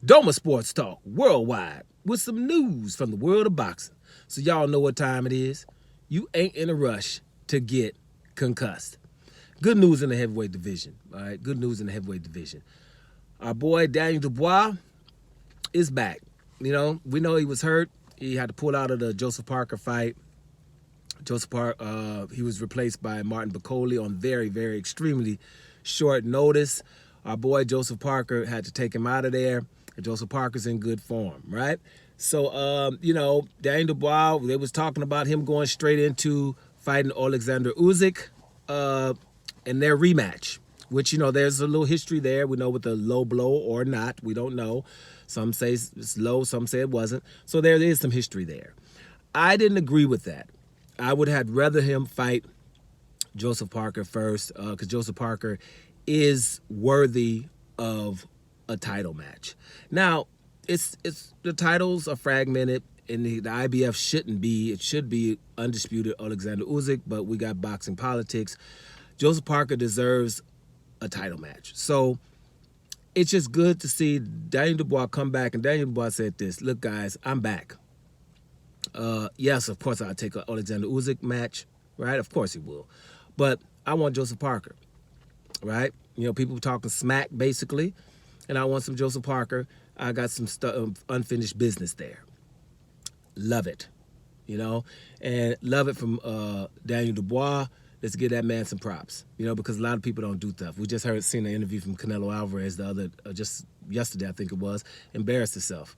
Doma Sports Talk worldwide with some news from the world of boxing. So y'all know what time it is. You ain't in a rush to get concussed. Good news in the heavyweight division. All right, good news in the heavyweight division. Our boy Daniel Dubois is back. You know, we know he was hurt. He had to pull out of the Joseph Parker fight. He was replaced by Martin Bacoli on very extremely short notice. Our boy Joseph Parker had to take him out of there. And Joseph Parker's in good form, right? So, Daniel Dubois, they was talking about him going straight into fighting Alexander Usyk in their rematch, which, there's a little history there. We know with the low blow or not. We don't know. Some say it's low, some say it wasn't. So there is some history there. I didn't agree with that. I would have rather him fight Joseph Parker first because Joseph Parker is worthy of a title match. Now, it's the titles are fragmented, and the IBF shouldn't be. It should be undisputed Alexander Usyk, but we got boxing politics. Joseph Parker deserves a title match. So it's just good to see Daniel Dubois come back, and Daniel Dubois said this, look, guys, I'm back. Yes, of course, I'll take an Alexander Usyk match, right? Of course he will. But I want Joseph Parker, right? People talking smack, basically, and I want some Joseph Parker. I got some unfinished business there. Love it, and love it from Daniel Dubois. Let's give that man some props, because a lot of people don't do stuff. We just seen an interview from Canelo Alvarez just yesterday, I think it was, embarrassed himself.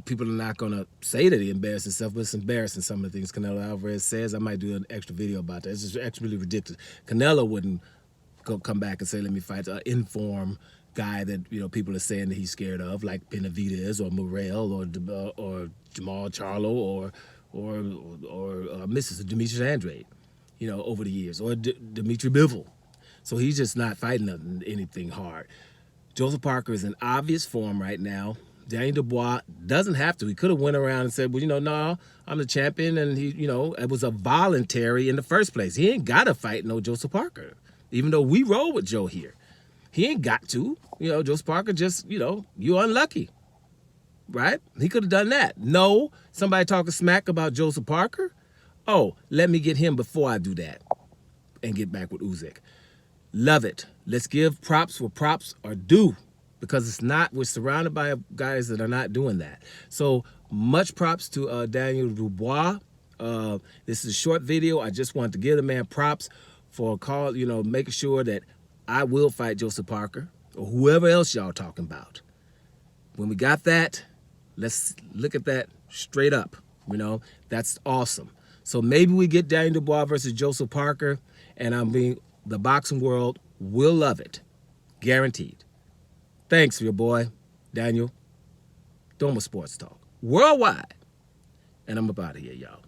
People are not going to say that he embarrassed himself, but it's embarrassing some of the things Canelo Alvarez says. I might do an extra video about that. It's just actually really ridiculous. Canelo wouldn't come back and say, let me fight an informed guy that, people are saying that he's scared of, like Benavidez or Morrell or Jamal Charlo or Mrs. Demetrius Andrade, over the years, or Dimitri Bivol. So he's just not fighting anything hard. Joseph Parker is in obvious form right now. Daniel Dubois doesn't have to. He could have went around and said, well, no, I'm the champion, and it was a voluntary in the first place. He ain't got to fight no Joseph Parker, even though we roll with Joe here. He ain't got to. Joseph Parker just, you're unlucky, right? He could have done that. No, somebody talking smack about Joseph Parker? Oh, let me get him before I do that and get back with Usyk. Love it. Let's give props where props are due. Because we're surrounded by guys that are not doing that. So much props to Daniel Dubois. This is a short video. I just wanted to give the man props for making sure that I will fight Joseph Parker or whoever else y'all talking about. When we got that, let's look at that straight up. That's awesome. So maybe we get Daniel Dubois versus Joseph Parker, and the boxing world will love it. Guaranteed. Thanks, your boy, Daniel. Doma Sports Talk. Worldwide. And I'm up out of here, y'all.